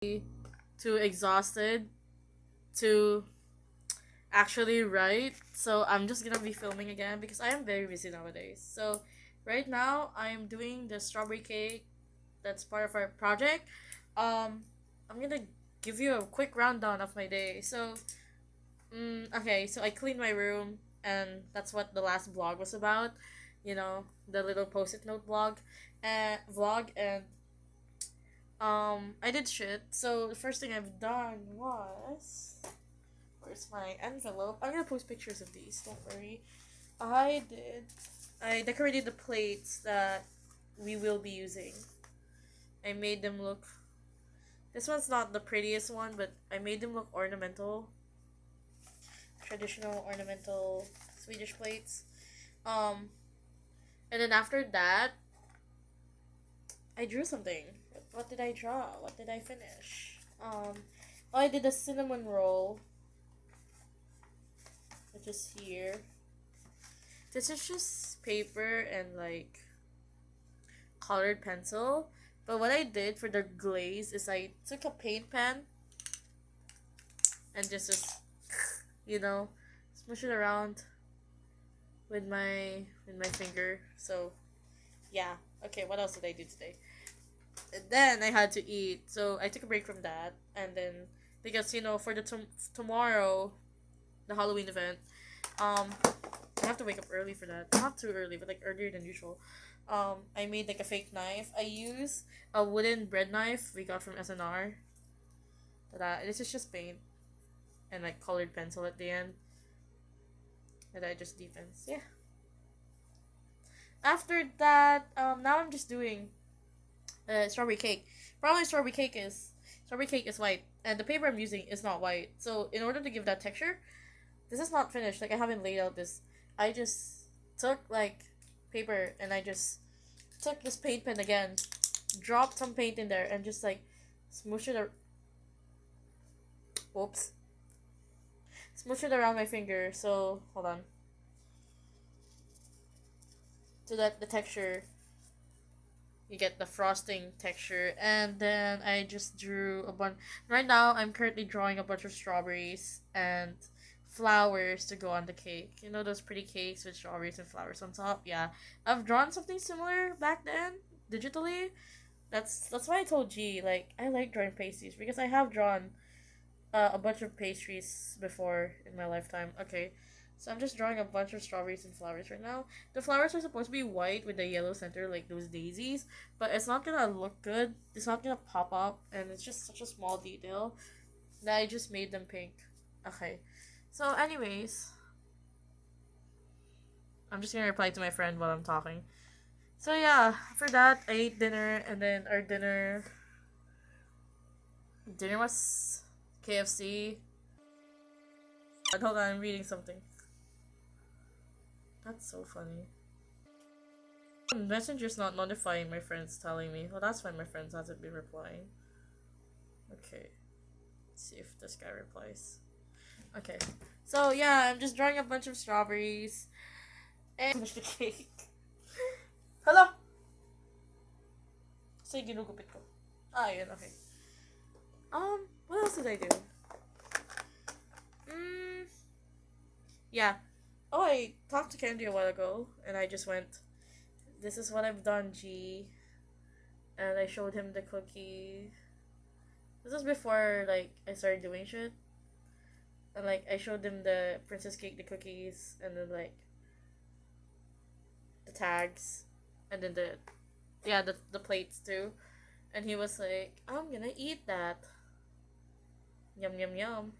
too exhausted to actually write. So I'm just gonna be filming again because I am very busy nowadays. So right now I'm doing the strawberry cake that's part of our project. Um, I'm gonna give you a quick rundown of my day. So, okay, so I cleaned my room, and that's what the last vlog was about. You know, the little post-it note vlog, and I did shit. So the first thing I've done was, where's my envelope? I'm gonna post pictures of these. Don't worry. I did. I decorated the plates that we will be using. I made them look. This one's not the prettiest one, but I made them look ornamental, traditional ornamental Swedish plates. Um, and then after that, I drew something. What did I draw? What did I finish? Oh, I did a cinnamon roll, which is here. This is just paper and like colored pencil. But what I did for the glaze is I took a paint pen and just you know, smush it around with my finger. So yeah. Okay, what else did I do today? And then I had to eat. So I took a break from that, and then because for the tomorrow, the Halloween event, um I have to wake up early for that. Not too early, but like earlier than usual. I made like a fake knife. I use a wooden bread knife we got from SNR. That this is just paint and like colored pencil at the end that I just deepened. Yeah. After that, now I'm just doing strawberry cake. Probably strawberry cake is white, and the paper I'm using is not white. So in order to give that texture, this is not finished. Like I haven't laid out this. I just took like paper and I just took this paint pen again, dropped some paint in there, and just like smoosh it. Oops, smoosh it around my finger. So hold on. So that the texture, you get the frosting texture, and then I just drew a bunch. Right now I'm currently drawing a bunch of strawberries and flowers to go on the cake. You know those pretty cakes with strawberries and flowers on top? Yeah, I've drawn something similar back then digitally. That's why I told G, like, I like drawing pastries because I have drawn a bunch of pastries before in my lifetime. Okay, so I'm just drawing a bunch of strawberries and flowers right now. The flowers are supposed to be white with the yellow center, like those daisies, but it's not gonna look good. It's not gonna pop up, and it's just such a small detail that I just made them pink. Okay, so anyways, I'm just gonna reply to my friend while I'm talking. So yeah, for that I ate dinner, and then our dinner was KFC. Hold on, I'm reading something. That's so funny. Messenger's not notifying my friends telling me. Well, that's why my friends hasn't been replying. Okay. Let's see if this guy replies. Okay. So, yeah, I'm just drawing a bunch of strawberries. And finish the cake. Hello! Say ginugupit ko. Ah, yun, okay. What else did I do? Yeah. Oh, I talked to Candy a while ago, and I just went, this is what I've done, G. And I showed him the cookie. This was before, like, I started doing shit. And, like, I showed him the princess cake, the cookies, and then, like, the tags. And then the plates, too. And he was like, I'm gonna eat that. Yum, yum, yum.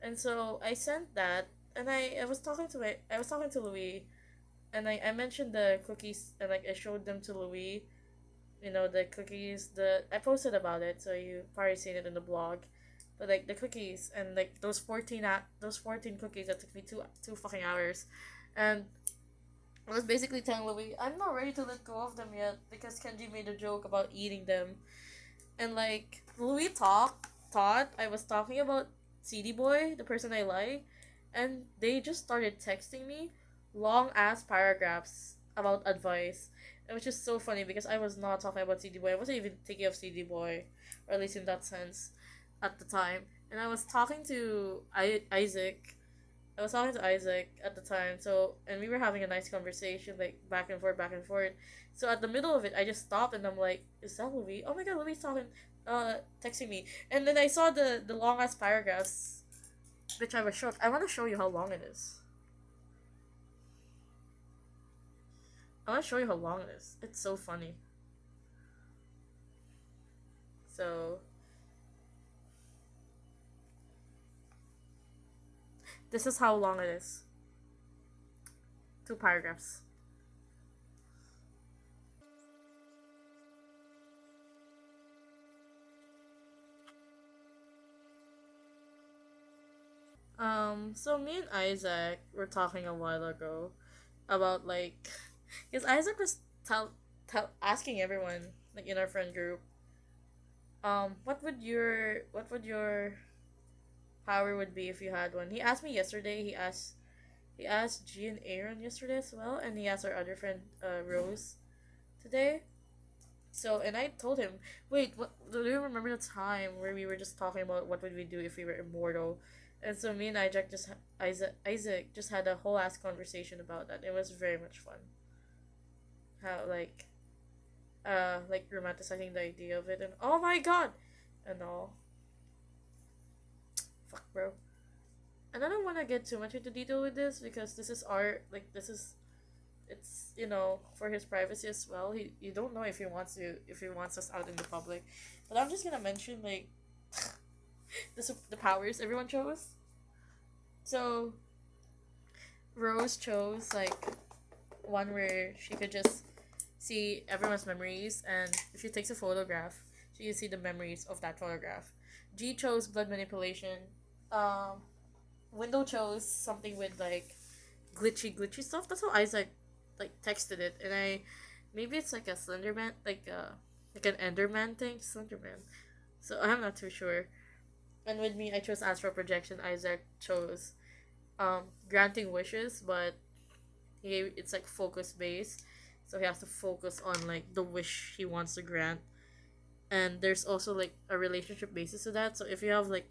And so I sent that, and I was talking to Louis, and I mentioned the cookies, and like I showed them to Louis, the cookies. I posted about it, so you probably seen it in the blog. But like the cookies and like those 14 cookies that took me two fucking hours, and I was basically telling Louis I'm not ready to let go of them yet because Kenji made a joke about eating them, and like Louis thought I was talking about CD Boy, the person I like, and they just started texting me long ass paragraphs about advice. It was just so funny because I was not talking about CD Boy. I wasn't even thinking of CD Boy or at least in that sense, at the time. And I was talking to Isaac. I was talking to Isaac at the time, so and we were having a nice conversation, like back and forth, back and forth. So at the middle of it, I just stopped and I'm like, "Is that Louis? Oh my God, Louis talking, texting me." And then I saw the long ass paragraphs, which I was shocked. I want to show you how long it is. I want to show you how long it is. It's so funny. So this is how long it is. Two paragraphs. So me and Isaac were talking a while ago about like, because Isaac was asking everyone like in our friend group, what would your power would be if you had one? He asked me yesterday. He asked G and Aaron yesterday as well, and he asked our other friend Rose today. So and I told him, wait, what? Do you remember the time where we were just talking about what would we do if we were immortal? And so me and Isaac just had a whole ass conversation about that. It was very much fun. How like romanticizing the idea of it and oh my god and all. Fuck bro. And I don't want to get too much into detail with this because this is art. Like this is it's for his privacy as well. He you don't know if he wants us out in the public, but I'm just gonna mention like the powers everyone chose. So Rose chose like one where she could just see everyone's memories, and if she takes a photograph, she can see the memories of that photograph. G chose blood manipulation. Um, Window chose something with like glitchy stuff. That's how Isaac like texted it, and I maybe it's like a Slenderman, like an Enderman thing, Slenderman. So I'm not too sure. And with me, I chose astral projection. Isaac chose granting wishes, but it's like focus based, so he has to focus on like the wish he wants to grant. And there's also like a relationship basis to that. So if you have like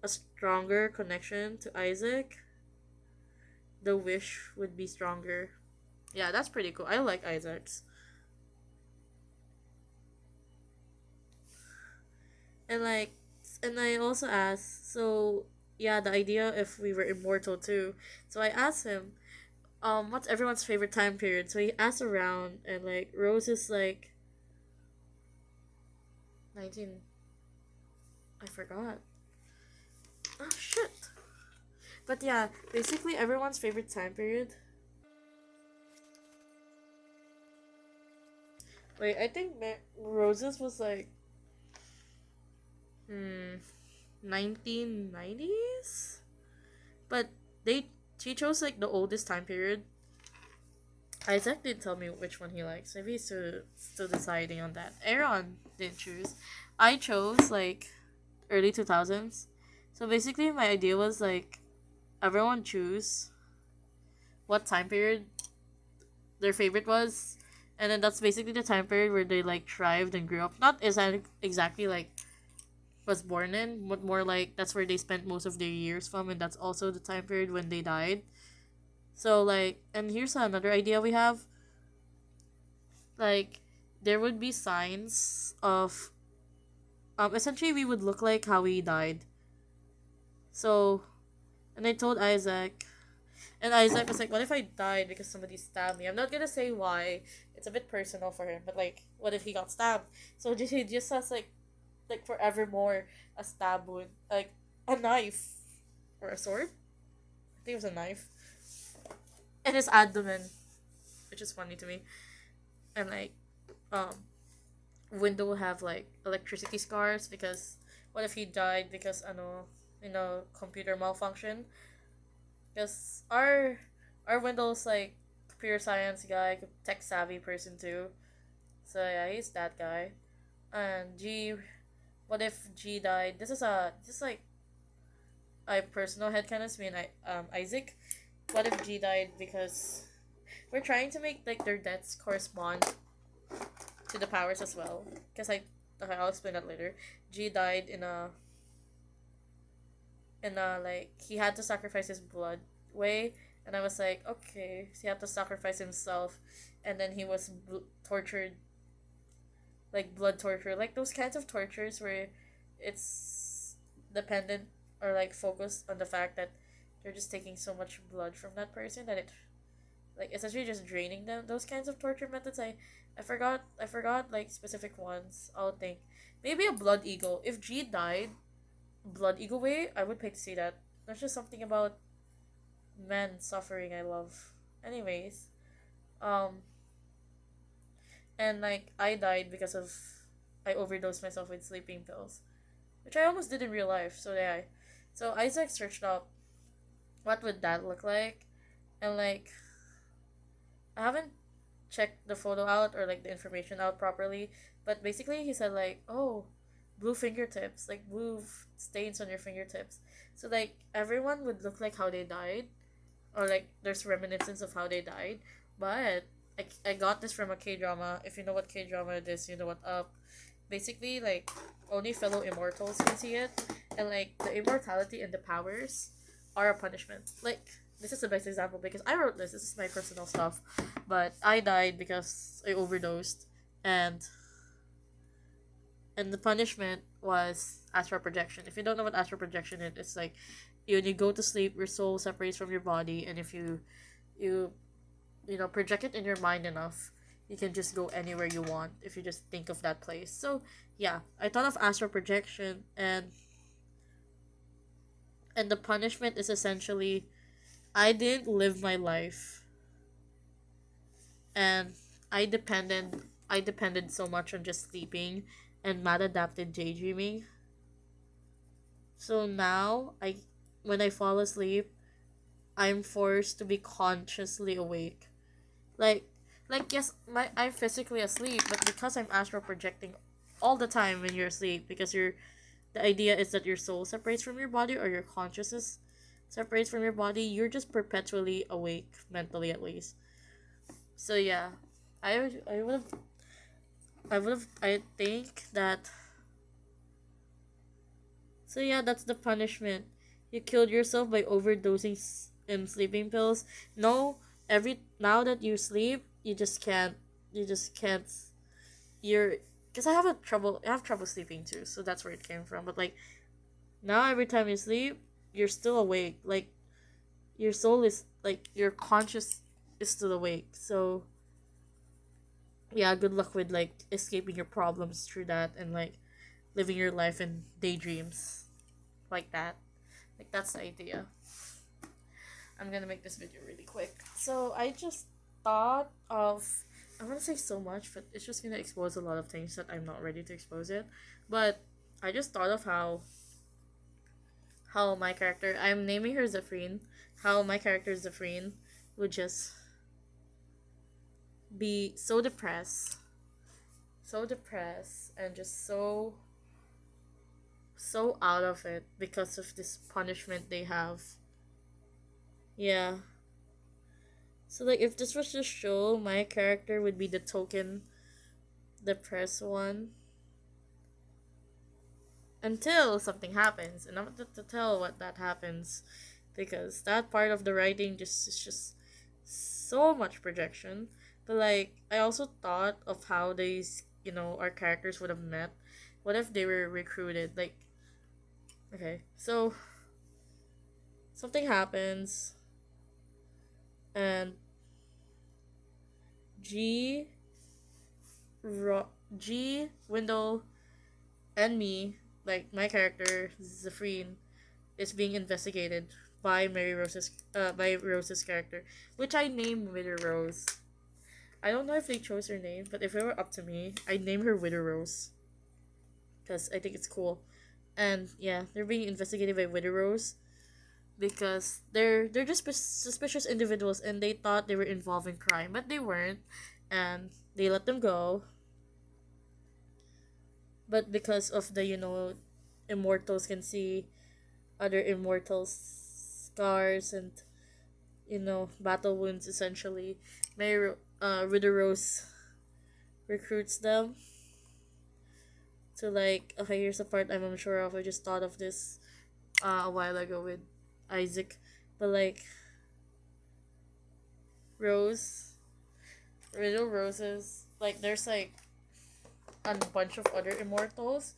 a stronger connection to Isaac, the wish would be stronger. Yeah, that's pretty cool. I like Isaac's. And like and I also asked, so yeah, the idea if we were immortal too. So I asked him, what's everyone's favorite time period? So he asked around and like Rose is like 19, I forgot. Oh shit. But yeah, basically everyone's favorite time period. Wait, I think Rose's was like 1990s, but they she chose like the oldest time period. Isaac didn't tell me which one he likes. Maybe he's still deciding on that. Aaron didn't choose. I chose like early 2000s. So basically, my idea was like everyone choose what time period their favorite was, and then that's basically the time period where they like thrived and grew up. Not exactly like was born in, but more like that's where they spent most of their years from, and that's also the time period when they died. So like, and here's another idea we have. Like, there would be signs of essentially we would look like how we died. So, and I told Isaac, and Isaac was like, "What if I died because somebody stabbed me?" I'm not gonna say why. It's a bit personal for him, but like, what if he got stabbed? So he just has like forevermore a stab wound, like a knife or a sword. I think it was a knife, in his abdomen, which is funny to me. And like, um, Window will have like electricity scars because what if he died because computer malfunction? Because our Windows like computer science guy, tech savvy person too. So yeah, he's that guy. And G, what if G died? This is like a personal headcanon. Me and Isaac. What if G died because we're trying to make like their deaths correspond to the powers as well? Because Okay, I'll explain that later. G died in a like he had to sacrifice his blood way, and I was like, okay, so he had to sacrifice himself, and then he was tortured, like blood torture, like those kinds of tortures where it's dependent or like focused on the fact that they're just taking so much blood from that person that it like essentially just draining them. Those kinds of torture methods, I forgot like specific ones. I'll think maybe a blood eagle. If G died blood eagle way, I would pay to see that. There's just something about men suffering I love. Anyways, um, and like I died because of I overdosed myself with sleeping pills, which I almost did in real life. So yeah, so Isaac searched up what would that look like, and like I haven't checked the photo out or like the information out properly, but basically he said like, oh, blue fingertips, like blue stains on your fingertips. So like everyone would look like how they died, or like there's reminiscence of how they died. But I got this from a K drama. If you know what K drama it is, you know what up. Basically, like only fellow immortals can see it, and like the immortality and the powers are a punishment. Like this is the best example because I wrote this. This is my personal stuff, but I died because I overdosed, and the punishment was astral projection. If you don't know what astral projection is, it's like when you go to sleep, your soul separates from your body, and if you project it in your mind enough, you can just go anywhere you want if you just think of that place. So yeah, I thought of astral projection, and the punishment is essentially I didn't live my life, and I depended so much on just sleeping and maladapted daydreaming. So now when I fall asleep, I'm forced to be consciously awake. Like yes, I'm physically asleep, but because I'm astral projecting all the time when you're asleep, because the idea is that your soul separates from your body or your consciousness separates from your body, you're just perpetually awake mentally at least. So yeah, I think that. So yeah, that's the punishment. You killed yourself by overdosing in sleeping pills. No, every now that you sleep, you just can't. You just can't. You're because I have trouble sleeping too, so that's where it came from. But like now, every time you sleep, you're still awake. Like your soul is like your conscious is still awake. So yeah, good luck with like escaping your problems through that and like living your life in daydreams like that. Like that's the idea. I'm gonna make this video really quick. So I just thought of I wanna say so much, but it's just gonna expose a lot of things that I'm not ready to expose it. But I just thought of how my character I'm naming her Zephrine, how my character Zephrine would just be so depressed and just so out of it because of this punishment they have. Yeah. So like if this was just show, my character would be the token depressed one until something happens, and I'm not to tell what that happens because that part of the writing just is just so much projection. But like I also thought of how these our characters would have met. What if they were recruited? Like okay, so something happens and G, G, Wendell, and me, like my character Zephrine, is being investigated by Rose's character, which I named Widow Rose. I don't know if they chose her name, but if it were up to me, I'd name her Widow Rose because I think it's cool. And yeah, they're being investigated by Widow Rose because they're just suspicious individuals and they thought they were involved in crime, but they weren't, and they let them go. But because of the immortals can see other immortals scars and battle wounds essentially, Mary Rose recruits them to like, okay, here's the part I'm unsure of. I just thought of this a while ago with Isaac, but like Rose, Riddle Roses, like there's like a bunch of other immortals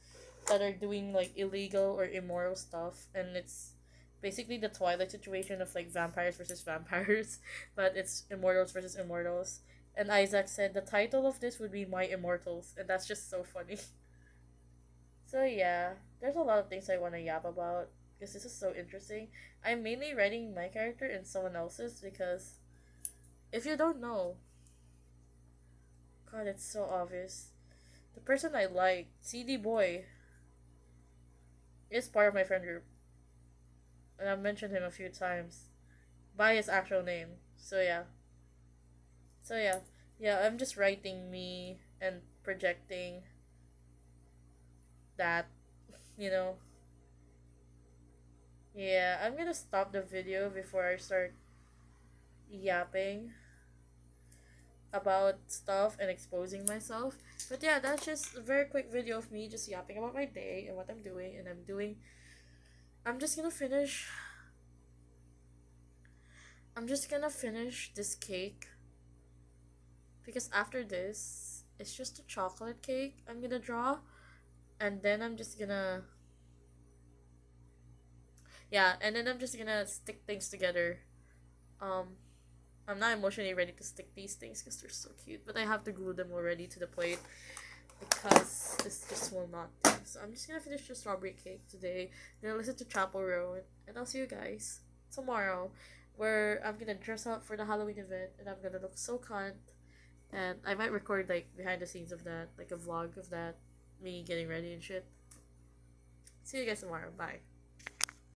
that are doing like illegal or immoral stuff, and it's basically the Twilight situation of like vampires versus vampires, but it's immortals versus immortals. And Isaac said the title of this would be My Immortals, and that's just so funny. So yeah, there's a lot of things I want to yap about because this is so interesting. I'm mainly writing my character and someone else's because if you don't know, God, it's so obvious. The person I like, CD Boy, is part of my friend group, and I've mentioned him a few times by his actual name. So yeah, so yeah, yeah. I'm just writing me and projecting that, you know. Yeah, I'm gonna stop the video before I start yapping about stuff and exposing myself. But yeah, that's just a very quick video of me just yapping about my day and what I'm doing. And I'm just gonna finish. I'm just gonna finish this cake because after this, it's just a chocolate cake I'm gonna draw. And then I'm just gonna. Yeah, and then I'm just gonna stick things together. Um, I'm not emotionally ready to stick these things because they're so cute, but I have to glue them already to the plate because this just will not do. So I'm just gonna finish the strawberry cake today. Then listen to Chapel Road, and I'll see you guys tomorrow, where I'm gonna dress up for the Halloween event, and I'm gonna look so cunt, and I might record like behind the scenes of that, like a vlog of that, me getting ready and shit. See you guys tomorrow. Bye.